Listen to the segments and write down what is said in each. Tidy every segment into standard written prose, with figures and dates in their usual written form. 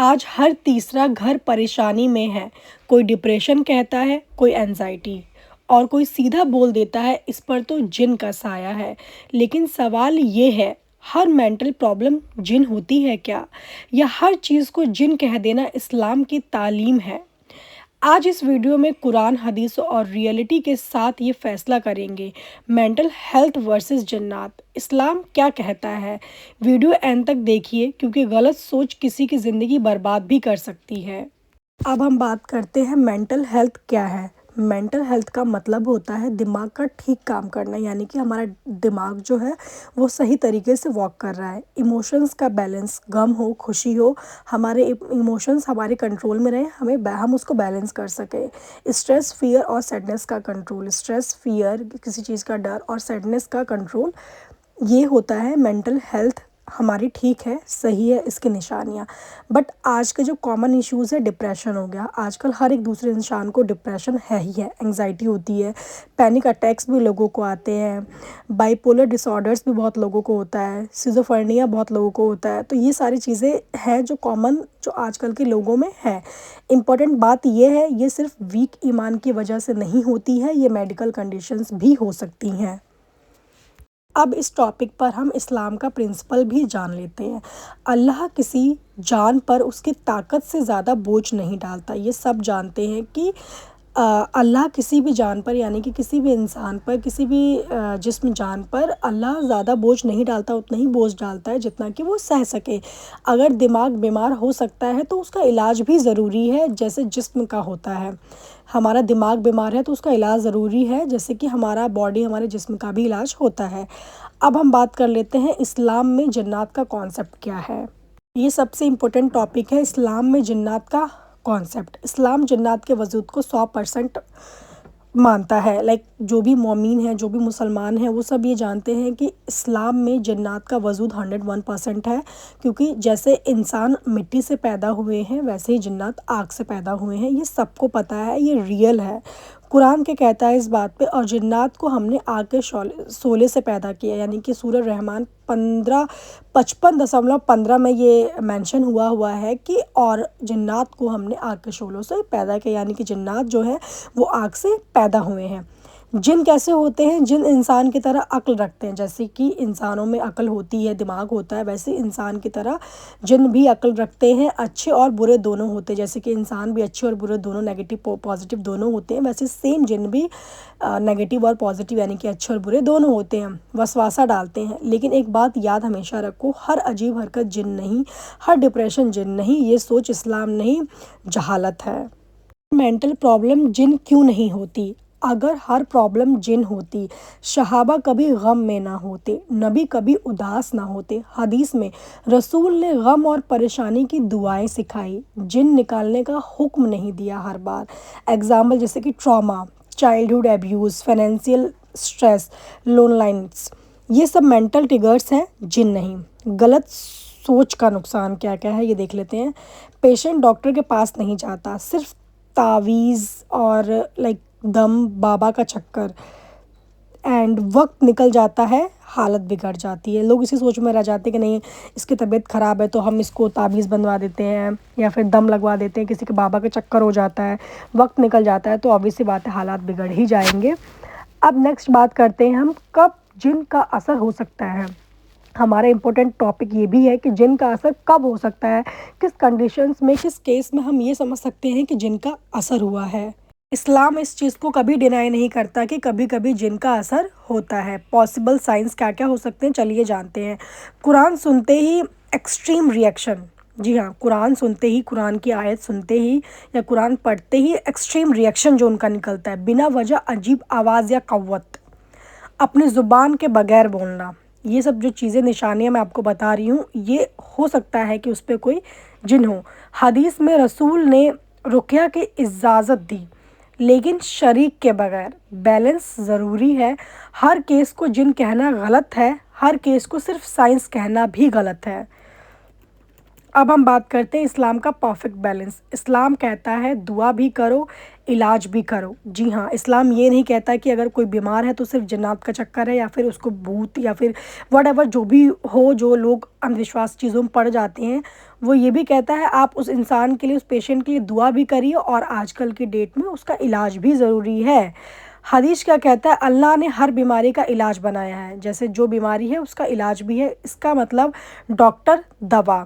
آج ہر تیسرا گھر پریشانی میں ہے۔ کوئی ڈپریشن کہتا ہے، کوئی اینزائٹی، اور کوئی سیدھا بول دیتا ہے اس پر تو جن کا سایہ ہے۔ لیکن سوال یہ ہے، ہر مینٹل پرابلم جن ہوتی ہے کیا؟ یا ہر چیز کو جن کہہ دینا اسلام کی تعلیم ہے؟ آج اس ویڈیو میں قرآن، حدیث اور ریئلٹی کے ساتھ یہ فیصلہ کریں گے، مینٹل ہیلتھ ورسز جنات، اسلام کیا کہتا ہے؟ ویڈیو اینڈ تک دیکھیے کیونکہ غلط سوچ کسی کی زندگی برباد بھی کر سکتی ہے۔ اب ہم بات کرتے ہیں مینٹل ہیلتھ کیا ہے۔ مینٹل ہیلتھ کا مطلب ہوتا ہے دماغ کا ٹھیک کام کرنا، یعنی کہ ہمارا دماغ جو ہے وہ صحیح طریقے سے ورک کر رہا ہے۔ ایموشنز کا بیلنس، غم ہو، خوشی ہو، ہمارے ایموشنز ہمارے کنٹرول میں رہیں، ہم اس کو بیلنس کر سکیں۔ اسٹریس، فیئر اور سیڈنس کا کنٹرول، اسٹریس، فیئر، کسی چیز کا ڈر اور سیڈنس کا کنٹرول، یہ ہوتا ہے مینٹل ہیلتھ ہماری ٹھیک ہے، صحیح ہے، اس کی نشانیاں۔ بٹ آج کے جو کامن ایشوز ہے، ڈپریشن ہو گیا، آج کل ہر ایک دوسرے انسان کو ڈپریشن ہے ہی ہے، انگزائٹی ہوتی ہے، پینک اٹیکس بھی لوگوں کو آتے ہیں، بائی پولر ڈس آرڈرس بھی بہت لوگوں کو ہوتا ہے، سیزوفرینیا بہت لوگوں کو ہوتا ہے۔ تو یہ ساری چیزیں ہیں جو کامن جو آج کل کے لوگوں میں ہے۔ امپورٹنٹ بات یہ ہے، یہ صرف ویک ایمان کی وجہ سے نہیں ہوتی ہے، یہ میڈیکل کنڈیشنز بھی ہو سکتی ہیں۔ اب اس ٹاپک پر ہم اسلام کا پرنسپل بھی جان لیتے ہیں۔ اللہ کسی جان پر اس کی طاقت سے زیادہ بوجھ نہیں ڈالتا۔ یہ سب جانتے ہیں کہ اللہ کسی بھی جان پر، یعنی کہ کسی بھی انسان پر، کسی بھی جسم جان پر اللہ زیادہ بوجھ نہیں ڈالتا، اتنا ہی بوجھ ڈالتا ہے جتنا کہ وہ سہ سکے۔ اگر دماغ بیمار ہو سکتا ہے تو اس کا علاج بھی ضروری ہے، جیسے جسم کا ہوتا ہے۔ ہمارا دماغ بیمار ہے تو اس کا علاج ضروری ہے، جیسے کہ ہمارا باڈی، ہمارے جسم کا بھی علاج ہوتا ہے۔ اب ہم بات کر لیتے ہیں اسلام میں جنات کا کانسیپٹ کیا ہے۔ یہ سب سے امپورٹنٹ ٹاپک ہے، اسلام میں جنات کا کانسیپٹ۔ اسلام جنات کے وجود کو 100% مانتا ہے، جو بھی مومن ہیں، جو بھی مسلمان ہیں، وہ سب یہ جانتے ہیں کہ اسلام میں جنات کا وجود 101% ہے، کیونکہ جیسے انسان مٹی سے پیدا ہوئے ہیں ویسے ہی جنات آگ سے پیدا ہوئے ہیں، یہ سب کو پتہ ہے، یہ ریئل ہے۔ قرآن کے کہتا ہے اس بات پہ، اور جنات کو ہم نے آگ کے شعلے سے پیدا کیا، یعنی کہ سورہ رحمان 55.15 میں یہ مینشن ہوا ہے کہ اور جنات کو ہم نے آگ کے شعلوں سے پیدا کیا، یعنی کہ جنات جو ہے وہ آگ سے پیدا ہوئے ہیں۔ جن کیسے ہوتے ہیں؟ جن انسان کی طرح عقل رکھتے ہیں، جیسے کہ انسانوں میں عقل ہوتی ہے، دماغ ہوتا ہے، ویسے انسان کی طرح جن بھی عقل رکھتے ہیں، اچھے اور برے دونوں ہوتے ہیں، جیسے کہ انسان بھی اچھے اور برے دونوں، نیگیٹو پازیٹیو دونوں ہوتے ہیں، ویسے سیم جن بھی نیگیٹو اور پازیٹیو یعنی کہ اچھے اور برے دونوں ہوتے ہیں، وسواسہ ڈالتے ہیں۔ لیکن ایک بات یاد ہمیشہ رکھو، ہر عجیب حرکت جن نہیں، ہر ڈپریشن جن نہیں، یہ سوچ اسلام نہیں، جہالت ہے۔ مینٹل پرابلم جن کیوں نہیں ہوتی؟ اگر ہر پرابلم جن ہوتی، صحابہ کبھی غم میں نہ ہوتے، نبی کبھی اداس نہ ہوتے، حدیث میں رسول نے غم اور پریشانی کی دعائیں سکھائی، جن نکالنے کا حکم نہیں دیا ہر بار۔ ایگزامپل جیسے کہ trauma, childhood abuse, financial stress, loan lines, یہ سب مینٹل ٹریگرز ہیں، جن نہیں۔ غلط سوچ کا نقصان کیا کیا ہے یہ دیکھ لیتے ہیں۔ پیشنٹ ڈاکٹر کے پاس نہیں جاتا، صرف تعویذ اور دم بابا کا چکر، اینڈ وقت نکل جاتا ہے، حالت بگڑ جاتی ہے۔ لوگ اسی سوچ میں رہ جاتے ہیں کہ نہیں اس کی طبیعت خراب ہے تو ہم اس کو تعویذ بنوا دیتے ہیں یا پھر دم لگوا دیتے ہیں، کسی کے بابا کا چکر ہو جاتا ہے، وقت نکل جاتا ہے، تو obvious سی بات ہے حالات بگڑ ہی جائیں گے۔ اب نیکسٹ بات کرتے ہیں ہم، کب جن کا اثر ہو سکتا ہے۔ ہمارا امپورٹنٹ ٹاپک یہ بھی ہے کہ جن کا اثر کب ہو سکتا ہے، کس کنڈیشنز میں، کس کیس میں ہم یہ سمجھ سکتے ہیں کہ جن کا اثر ہوا ہے۔ اسلام اس چیز کو کبھی ڈینائی نہیں کرتا کہ کبھی کبھی جن کا اثر ہوتا ہے۔ پاسبل سائنس کیا کیا ہو سکتے ہیں، چلیے جانتے ہیں۔ قرآن سنتے ہی ایکسٹریم ریئیکشن، جی ہاں، قرآن سنتے ہی، قرآن کی آیت سنتے ہی یا قرآن پڑھتے ہی ایکسٹریم ریئیکشن جو ان کا نکلتا ہے، بنا وجہ عجیب آواز یا قوت، اپنی زبان کے بغیر بولنا، یہ سب جو چیزیں نشانیاں میں آپ کو بتا رہی ہوں، یہ ہو سکتا ہے کہ اس پہ کوئی جن ہو۔ حدیث میں رسول نے رقیہ کی اجازت دی، لیکن شریک کے بغیر۔ بیلنس ضروری ہے، ہر کیس کو جن کہنا غلط ہے، ہر کیس کو صرف سائنس کہنا بھی غلط ہے۔ اب ہم بات کرتے ہیں اسلام کا پرفیکٹ بیلنس۔ اسلام کہتا ہے دعا بھی کرو، علاج بھی کرو۔ جی ہاں، اسلام یہ نہیں کہتا کہ اگر کوئی بیمار ہے تو صرف جنات کا چکر ہے، یا پھر اس کو بھوت، یا پھر وٹ ایور جو بھی ہو، جو لوگ اندھ وشواس چیزوں میں پڑ جاتے ہیں، وہ یہ بھی کہتا ہے آپ اس انسان کے لیے، اس پیشنٹ کے لیے دعا بھی کریے، اور آج کل کی ڈیٹ میں اس کا علاج بھی ضروری ہے۔ حدیث کیا کہتا ہے؟ اللہ نے ہر بیماری کا علاج بنایا ہے، جیسے جو بیماری ہے اس کا علاج بھی ہے۔ اس کا مطلب ڈاکٹر دوا،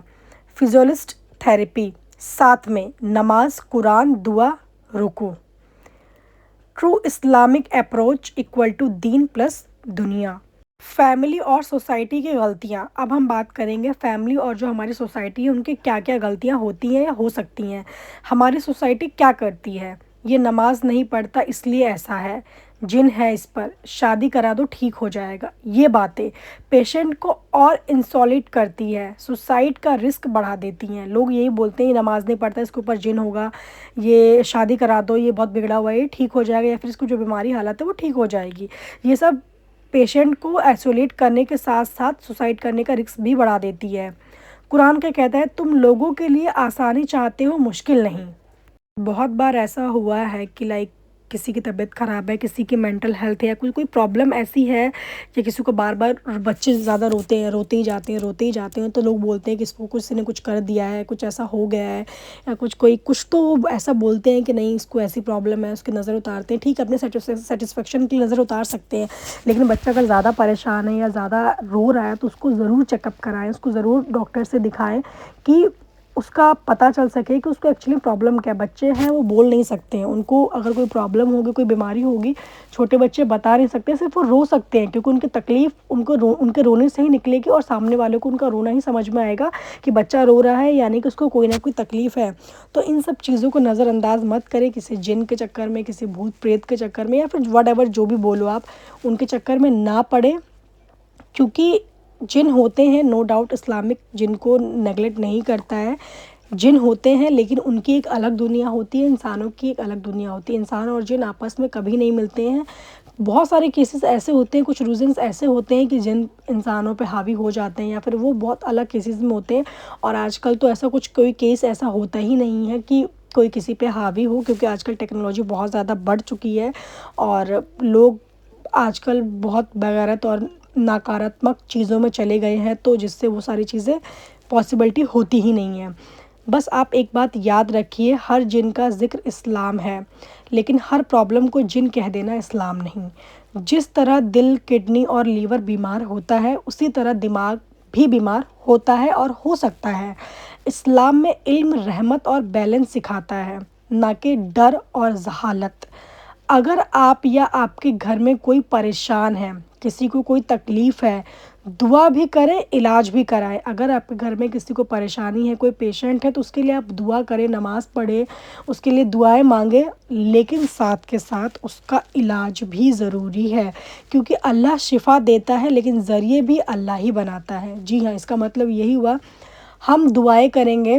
فزیولسٹ تھیراپی، ساتھ میں نماز، قرآن، دعا، رکوع۔ True Islamic approach equal to دین پلس دنیا۔ فیملی اور سوسائٹی کی غلطیاں۔ اب ہم بات کریں گے فیملی اور جو ہماری سوسائٹی ہے ان کی کیا کیا غلطیاں ہوتی ہیں یا ہو سکتی ہیں۔ ہماری سوسائٹی کیا کرتی ہے؟ یہ نماز نہیں پڑھتا اس لیے ایسا ہے، جن ہے اس پر، شادی کرا دو ٹھیک ہو جائے گا، یہ باتیں پیشنٹ کو اور انسولیٹ کرتی ہے، سوسائڈ کا رسک بڑھا دیتی ہیں۔ لوگ یہی بولتے ہیں یہ نماز نہیں پڑھتا، اس کے اوپر جن ہوگا، یہ شادی کرا دو، یہ بہت بگڑا ہوا ہے، یہ ٹھیک ہو جائے گا، یا پھر اس کو جو بیماری حالت ہے وہ ٹھیک ہو جائے گی۔ یہ سب پیشنٹ کو ایسولیٹ کرنے کے ساتھ ساتھ سوسائڈ کرنے کا رسک بھی بڑھا دیتی ہے۔ قرآن کیا کہتا ہے؟ تم لوگوں کے لیے آسانی چاہتے ہو، مشکل نہیں۔ بہت بار ایسا ہوا ہے کہ کسی کی طبیعت خراب ہے، کسی کی مینٹل ہیلتھ ہے، یا کوئی پرابلم ایسی ہے کہ کسی کو بار بار بچے زیادہ روتے ہیں، روتے ہی جاتے ہیں، تو لوگ بولتے ہیں کہ اس کو کسی نے کچھ کر دیا ہے، کچھ ایسا ہو گیا ہے، یا کچھ تو ایسا بولتے ہیں کہ نہیں اس کو ایسی پرابلم ہے، اس کی نظر اتارتے ہیں۔ ٹھیک ہے، اپنے سیٹسفیکشن کی نظر اتار سکتے ہیں، لیکن بچہ اگر زیادہ پریشان ہے یا زیادہ رو رہا ہے تو اس کو ضرور چیک اپ کرائیں، اس کو ضرور ڈاکٹر سے دکھائیں کہ اس کا پتہ چل سکے کہ اس کو ایکچولی پرابلم کیا ہے۔ بچے ہیں وہ بول نہیں سکتے ہیں، ان کو اگر کوئی پرابلم ہوگی، کوئی بیماری ہوگی، چھوٹے بچے بتا نہیں سکتے، صرف وہ رو سکتے ہیں، کیونکہ ان کی تکلیف ان کے رونے سے ہی نکلے گی، اور سامنے والے کو ان کا رونا ہی سمجھ میں آئے گا کہ بچہ رو رہا ہے، یعنی کہ اس کو کوئی نہ کوئی تکلیف ہے۔ تو ان سب چیزوں کو نظر انداز مت کرے، کسی جن کے چکر میں، کسی بھوت پریت کے چکر میں، یا پھر وٹ ایور جو بھی بولو آپ، ان کے چکر میں نہ پڑے، کیونکہ جن ہوتے ہیں، نو ڈاؤٹ اسلامک جن کو نیگلیکٹ نہیں کرتا ہے۔ جن ہوتے ہیں لیکن ان کی ایک الگ دنیا ہوتی ہے، انسانوں کی ایک الگ دنیا ہوتی ہے۔ انسان اور جن آپس میں کبھی نہیں ملتے ہیں۔ بہت سارے کیسز ایسے ہوتے ہیں، کچھ ریزنس ایسے ہوتے ہیں کہ جن انسانوں پہ حاوی ہو جاتے ہیں، یا پھر وہ بہت الگ کیسز میں ہوتے ہیں، اور آج کل تو ایسا کوئی کیس ایسا ہوتا ہی نہیں ہے کہ کوئی کسی پہ حاوی ہو، کیونکہ آج کل ٹیکنالوجی بہت زیادہ بڑھ چکی ہے، اور لوگ آج کل بہت بغیرت اور ناکاراتمک چیزوں میں چلے گئے ہیں، تو جس سے وہ ساری چیزیں پاسبلٹی ہوتی ہی نہیں ہیں۔ بس آپ ایک بات یاد رکھیے، ہر جن کا ذکر اسلام ہے، لیکن ہر پرابلم کو جن کہہ دینا اسلام نہیں۔ جس طرح دل، کڈنی اور لیور بیمار ہوتا ہے، اسی طرح دماغ بھی بیمار ہوتا ہے اور ہو سکتا ہے۔ اسلام میں علم، رحمت اور بیلنس سکھاتا ہے، نہ کہ ڈر اور جہالت۔ اگر آپ یا آپ کے گھر میں کوئی پریشان ہے، کسی کو کوئی تکلیف ہے، دعا بھی کریں، علاج بھی کرائیں۔ اگر آپ کے گھر میں کسی کو پریشانی ہے، کوئی پیشنٹ ہے، تو اس کے لیے آپ دعا کریں، نماز پڑھیں، اس کے لیے دعائیں مانگیں، لیکن ساتھ کے ساتھ اس کا علاج بھی ضروری ہے، کیونکہ اللہ شفا دیتا ہے لیکن ذریعے بھی اللہ ہی بناتا ہے۔ جی ہاں، اس کا مطلب یہی ہوا، ہم دعائیں کریں گے،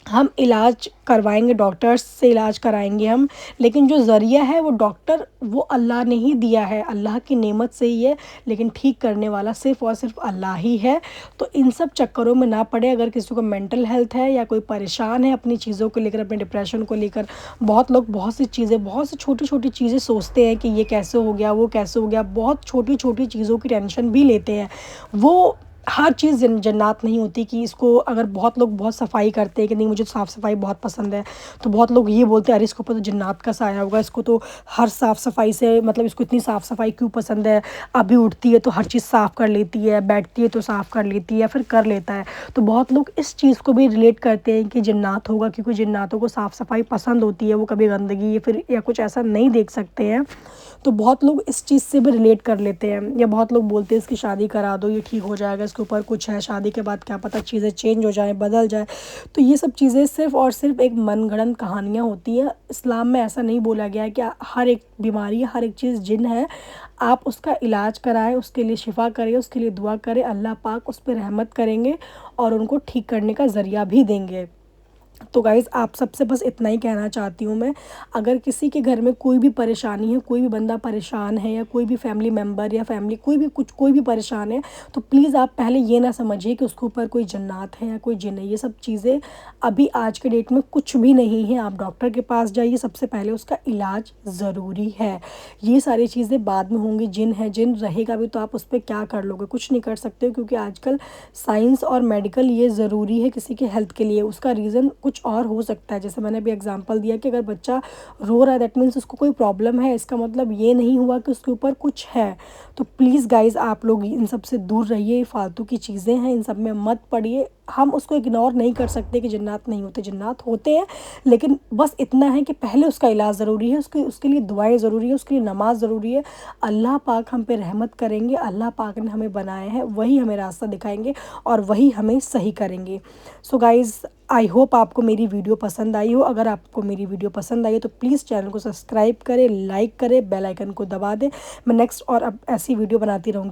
ہم علاج کروائیں گے، ڈاکٹرز سے علاج کرائیں گے ہم، لیکن جو ذریعہ ہے وہ ڈاکٹر، وہ اللہ نے ہی دیا ہے، اللہ کی نعمت سے ہی ہے، لیکن ٹھیک کرنے والا صرف اور صرف اللہ ہی ہے۔ تو ان سب چکروں میں نہ پڑے۔ اگر کسی کو مینٹل ہیلتھ ہے یا کوئی پریشان ہے اپنی چیزوں کو لے کر، اپنے ڈپریشن کو لے کر، بہت لوگ بہت سی چیزیں، بہت سی چھوٹی چھوٹی چیزیں سوچتے ہیں کہ یہ کیسے ہو گیا، وہ کیسے ہو گیا، بہت چھوٹی چھوٹی چیزوں کی ٹینشن بھی لیتے ہیں۔ وہ ہر چیز جنات نہیں ہوتی کہ اس کو، اگر بہت لوگ بہت صفائی کرتے ہیں کہ نہیں مجھے صاف صفائی بہت پسند ہے، تو بہت لوگ یہ بولتے ہیں ارے اس کے اوپر تو جنات کا سایہ ہوگا، اس کو تو ہر صاف صفائی سے، مطلب اس کو اتنی صاف صفائی کیوں پسند ہے، ابھی اٹھتی ہے تو ہر چیز صاف کر لیتی ہے، بیٹھتی ہے تو صاف کر لیتی ہے، یا پھر کر لیتا ہے۔ تو بہت لوگ اس چیز کو بھی ریلیٹ کرتے ہیں کہ جنات ہوگا، کیونکہ جناتوں کو صاف صفائی پسند ہوتی ہے، وہ کبھی گندگی یا پھر یا کچھ ایسا نہیں دیکھ سکتے ہیں۔ تو بہت لوگ اس چیز سے بھی ریلیٹ کر لیتے ہیں، یا بہت لوگ بولتے ہیں اس کی شادی کرا دو، یہ ٹھیک ہو جائے گا، اس کے اوپر کچھ ہے، شادی کے بعد کیا پتہ چیزیں چینج ہو جائیں، بدل جائے۔ تو یہ سب چیزیں صرف اور صرف ایک من گھڑنت کہانیاں ہوتی ہیں۔ اسلام میں ایسا نہیں بولا گیا ہے کہ ہر ایک بیماری، ہر ایک چیز جن ہے، آپ اس کا علاج کرائیں، اس کے لیے شفا کریں، اس کے لیے دعا کریں، اللہ پاک اس پہ رحمت کریں گے اور ان کو ٹھیک کرنے کا ذریعہ بھی دیں گے۔ تو گائز آپ سب سے بس اتنا ہی کہنا چاہتی ہوں میں، اگر کسی کے گھر میں کوئی بھی پریشانی ہے، کوئی بھی بندہ پریشان ہے، یا کوئی بھی فیملی ممبر یا فیملی کوئی بھی پریشان ہے، تو پلیز آپ پہلے یہ نہ سمجھیے کہ اس کے اوپر کوئی جنات ہے یا کوئی جن ہے. یہ سب چیزیں ابھی آج کے ڈیٹ میں کچھ بھی نہیں ہے. آپ ڈاکٹر کے پاس جائیے، سب سے پہلے اس کا علاج ضروری ہے. یہ ساری چیزیں بعد میں ہوں گی. جن ہے، جن رہے گا بھی تو آپ اس پہ کیا کر لو گے؟ کچھ نہیں کر سکتے، کیونکہ آج کل سائنس اور میڈیکل یہ ضروری ہے کسی کے ہیلتھ کے لیے. اس کا ریزن کچھ اور ہو سکتا ہے، جیسے میں نے ابھی اگزامپل دیا کہ اگر بچہ رو رہا ہے دیٹ مینس اس کو کوئی پرابلم ہے، اس کا مطلب یہ نہیں ہوا کہ اس کے اوپر کچھ ہے. تو پلیز گائز آپ لوگ ان سب سے دور رہیے. فالتو کی چیزیں ہیں، ان سب میں مت پڑیے. ہم اس کو اگنور نہیں کر سکتے کہ جنات نہیں ہوتے، جنات ہوتے ہیں، لیکن بس اتنا ہے کہ پہلے اس کا علاج ضروری ہے، اس کے لیے دعائیں ضروری ہے، اس کے لیے نماز ضروری ہے. اللہ پاک ہم پہ رحمت کریں گے. اللہ پاک نے ہمیں بنایا ہے، وہی ہمیں راستہ دکھائیں گے اور وہی ہمیں صحیح کریں گے. سو گائز آئی ہوپ آپ کو میری ویڈیو پسند آئی ہو. اگر آپ کو میری ویڈیو پسند آئی ہے تو پلیز چینل کو سبسکرائب کریں، لائک کریں، بیل آئیکن کو دبا دیں. میں نیکسٹ اور اب ایسی ویڈیو بناتی رہوں گی.